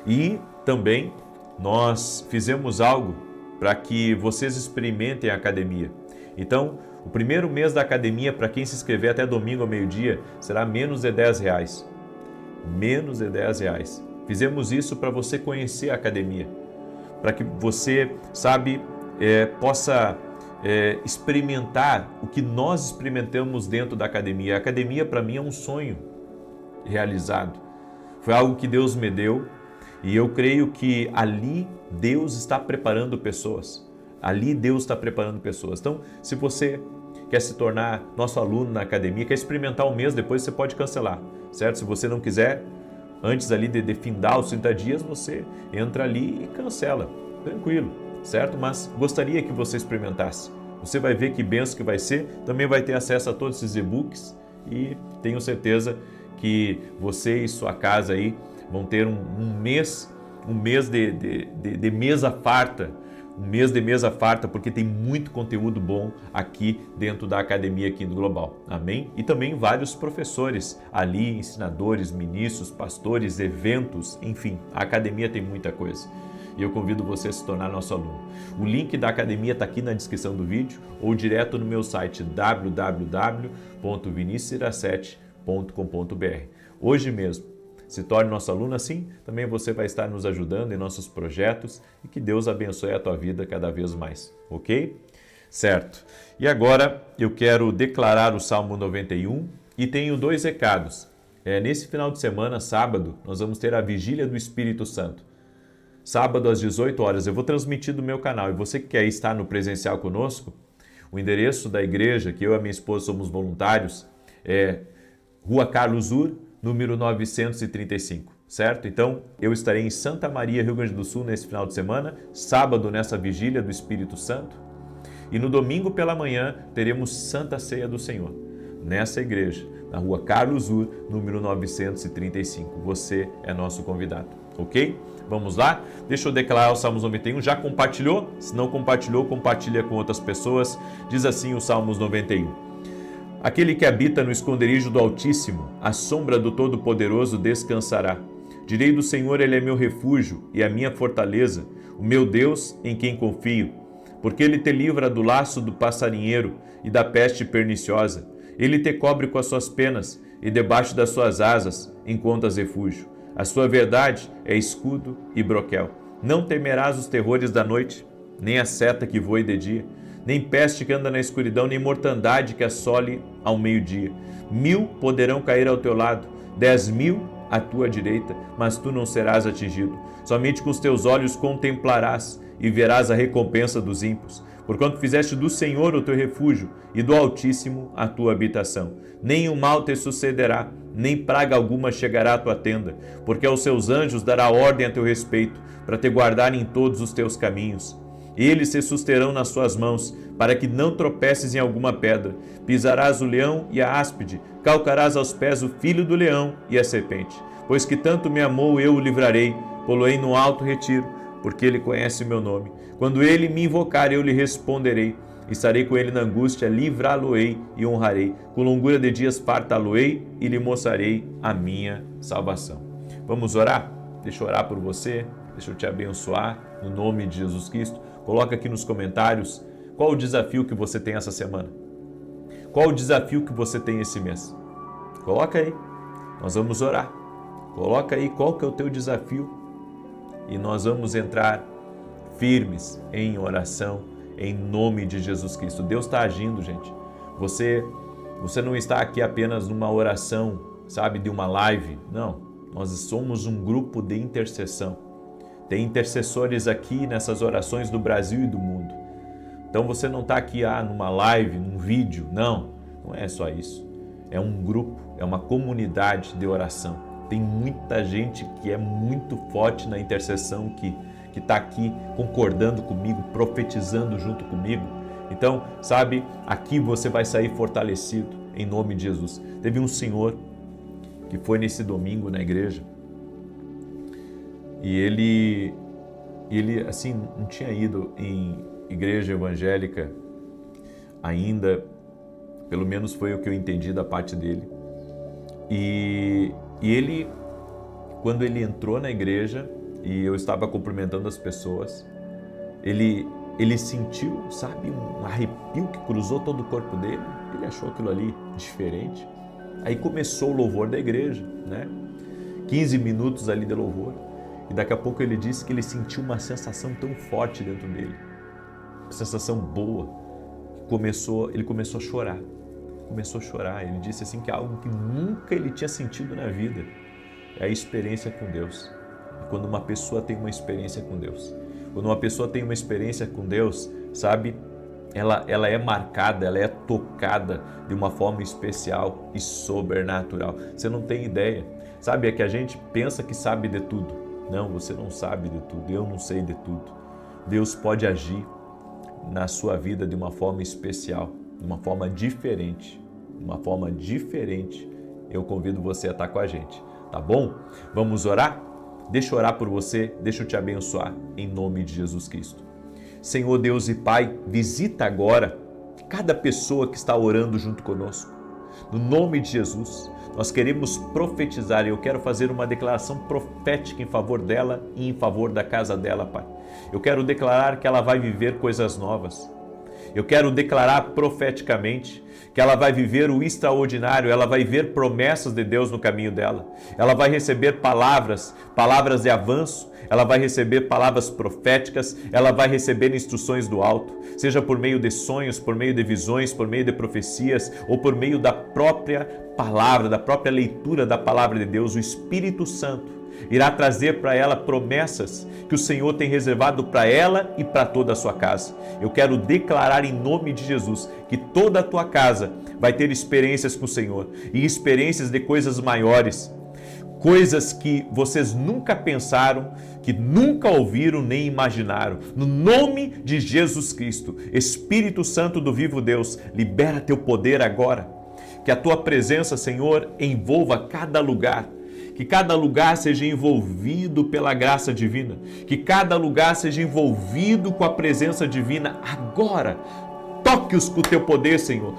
E também nós fizemos algo para que vocês experimentem a academia. Então, o primeiro mês da academia, para quem se inscrever até domingo ao meio-dia, será menos de R$10. Menos de R$10. Fizemos isso para você conhecer a academia, para que você, sabe, possa experimentar o que nós experimentamos dentro da academia. A academia, para mim, é um sonho realizado. Foi algo que Deus me deu e eu creio que ali Deus está preparando pessoas. Ali Deus está preparando pessoas. Então, se você quer se tornar nosso aluno na academia, quer experimentar um mês, depois você pode cancelar, certo? Se você não quiser, antes ali de findar os 30 dias, você entra ali e cancela, tranquilo, certo? Mas gostaria que você experimentasse. Você vai ver que benção que vai ser, também vai ter acesso a todos esses e-books e tenho certeza que você e sua casa aí vão ter um mês de mesa farta, porque tem muito conteúdo bom aqui dentro da academia aqui do Global, amém? E também vários professores ali, ensinadores, ministros, pastores, eventos, enfim, a academia tem muita coisa. E eu convido você a se tornar nosso aluno. O link da academia está aqui na descrição do vídeo ou direto no meu site www.vinicius17.com.br. Hoje mesmo, Se torne nosso aluno, assim também você vai estar nos ajudando em nossos projetos e que Deus abençoe a tua vida cada vez mais, ok? Certo. E agora eu quero declarar o Salmo 91 e tenho 2 recados. Nesse final de semana, sábado, nós vamos ter a Vigília do Espírito Santo. Sábado às 18 horas, eu vou transmitir do meu canal. E você que quer estar no presencial conosco, o endereço da igreja, que eu e a minha esposa somos voluntários, é Rua Carlos Ur, número 935, certo? Então, eu estarei em Santa Maria, Rio Grande do Sul, nesse final de semana, sábado nessa Vigília do Espírito Santo, e no domingo pela manhã teremos Santa Ceia do Senhor, nessa igreja, na Rua Carlos Ur, número 935. Você é nosso convidado, ok? Vamos lá? Deixa eu declarar o Salmos 91. Já compartilhou? Se não compartilhou, compartilha com outras pessoas. Diz assim o Salmos 91. Aquele que habita no esconderijo do Altíssimo, à sombra do Todo-Poderoso descansará. Direi do Senhor, Ele é meu refúgio e a minha fortaleza, o meu Deus em quem confio. Porque Ele te livra do laço do passarinheiro e da peste perniciosa. Ele te cobre com as suas penas e debaixo das suas asas encontras refúgio. A sua verdade é escudo e broquel. Não temerás os terrores da noite, nem a seta que voe de dia, nem peste que anda na escuridão, nem mortandade que assole ao meio-dia. 1000 poderão cair ao teu lado, 10.000 à tua direita, mas tu não serás atingido. Somente com os teus olhos contemplarás e verás a recompensa dos ímpios. Porquanto fizeste do Senhor o teu refúgio e do Altíssimo a tua habitação. Nem o mal te sucederá, nem praga alguma chegará à tua tenda, porque aos seus anjos dará ordem a teu respeito, para te guardarem em todos os teus caminhos. Eles se susterão nas suas mãos, para que não tropeces em alguma pedra. Pisarás o leão e a áspide, calcarás aos pés o filho do leão e a serpente. Pois que tanto me amou, eu o livrarei, pô-lo-ei no alto retiro, porque ele conhece o meu nome. Quando ele me invocar, eu lhe responderei. Estarei com ele na angústia, livrá-lo-ei e honrarei. Com longura de dias fartá-lo-ei e lhe mostrarei a minha salvação. Vamos orar? Deixa eu orar por você, deixa eu te abençoar no nome de Jesus Cristo. Coloca aqui nos comentários qual o desafio que você tem essa semana. Qual o desafio que você tem esse mês? Coloca aí, nós vamos orar. Coloca aí qual que é o teu desafio e nós vamos entrar firmes em oração em nome de Jesus Cristo. Deus está agindo, gente. Você não está aqui apenas numa oração, sabe, de uma live. Não, nós somos um grupo de intercessão. Tem intercessores aqui nessas orações do Brasil e do mundo. Então você não está aqui numa live, num vídeo. Não é só isso. É um grupo, é uma comunidade de oração. Tem muita gente que é muito forte na intercessão que está aqui concordando comigo, profetizando junto comigo. Então, sabe, aqui você vai sair fortalecido em nome de Jesus. Teve um senhor que foi nesse domingo na igreja e ele assim, não tinha ido em igreja evangélica ainda, pelo menos foi o que eu entendi da parte dele. E ele, quando ele entrou na igreja, e eu estava cumprimentando as pessoas, ele sentiu, sabe, um arrepio que cruzou todo o corpo dele. Ele achou aquilo ali diferente. Aí começou o louvor da igreja, né? 15 minutos ali de louvor. E daqui a pouco ele disse que ele sentiu uma sensação tão forte dentro dele, uma sensação boa, ele começou a chorar. Começou a chorar. Ele disse assim que é algo que nunca ele tinha sentido na vida. É a experiência com Deus. Quando uma pessoa tem uma experiência com Deus, quando uma pessoa tem uma experiência com Deus, sabe, ela é marcada, ela é tocada de uma forma especial e sobrenatural. Você não tem ideia, sabe, é que a gente pensa que sabe de tudo. Não, você não sabe de tudo, eu não sei de tudo. Deus pode agir na sua vida de uma forma especial, de uma forma diferente, Eu convido você a estar com a gente, tá bom? Vamos orar? Deixa eu orar por você, deixa eu te abençoar em nome de Jesus Cristo. Senhor Deus e Pai, visita agora cada pessoa que está orando junto conosco. No nome de Jesus, nós queremos profetizar e eu quero fazer uma declaração profética em favor dela e em favor da casa dela, Pai. Eu quero declarar que ela vai viver coisas novas. Eu quero declarar profeticamente que ela vai viver o extraordinário, ela vai ver promessas de Deus no caminho dela. Ela vai receber palavras de avanço, ela vai receber palavras proféticas, ela vai receber instruções do alto, seja por meio de sonhos, por meio de visões, por meio de profecias ou por meio da própria palavra, da própria leitura da palavra de Deus. O Espírito Santo irá trazer para ela promessas que o Senhor tem reservado para ela e para toda a sua casa. Eu quero declarar em nome de Jesus que toda a tua casa vai ter experiências com o Senhor e experiências de coisas maiores, coisas que vocês nunca pensaram, que nunca ouviram nem imaginaram. No nome de Jesus Cristo, Espírito Santo do vivo Deus, libera teu poder agora. Que a tua presença, Senhor, envolva cada lugar. Que cada lugar seja envolvido pela graça divina. Que cada lugar seja envolvido com a presença divina agora. Toque-os com o teu poder, Senhor.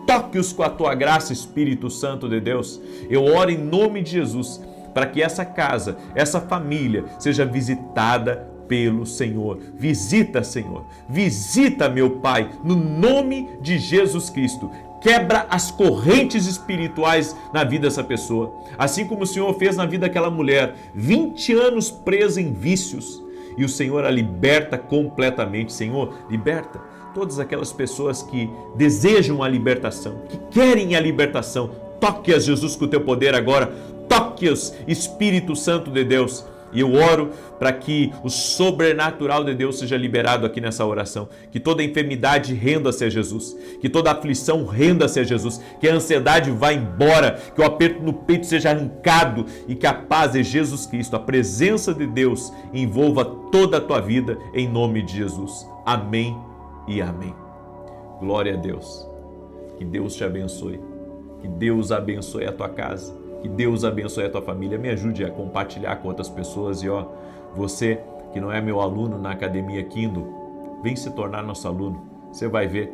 Toque-os com a tua graça, Espírito Santo de Deus. Eu oro em nome de Jesus para que essa casa, essa família seja visitada pelo Senhor. Visita, Senhor. Visita, meu Pai, no nome de Jesus Cristo. Quebra as correntes espirituais na vida dessa pessoa. Assim como o Senhor fez na vida daquela mulher, 20 anos presa em vícios. E o Senhor a liberta completamente. Senhor, liberta todas aquelas pessoas que desejam a libertação, que querem a libertação. Toque-as, Jesus, com o teu poder agora. Toque-as, Espírito Santo de Deus. E eu oro para que o sobrenatural de Deus seja liberado aqui nessa oração. Que toda enfermidade renda-se a Jesus. Que toda aflição renda-se a Jesus. Que a ansiedade vá embora. Que o aperto no peito seja arrancado. E que a paz de Jesus Cristo, a presença de Deus, envolva toda a tua vida em nome de Jesus. Amém e amém. Glória a Deus. Que Deus te abençoe. Que Deus abençoe a tua casa. Que Deus abençoe a tua família. Me ajude a compartilhar com outras pessoas. E você que não é meu aluno na Academia Kindle, vem se tornar nosso aluno. Você vai ver.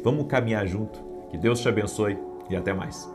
Vamos caminhar junto. Que Deus te abençoe e até mais.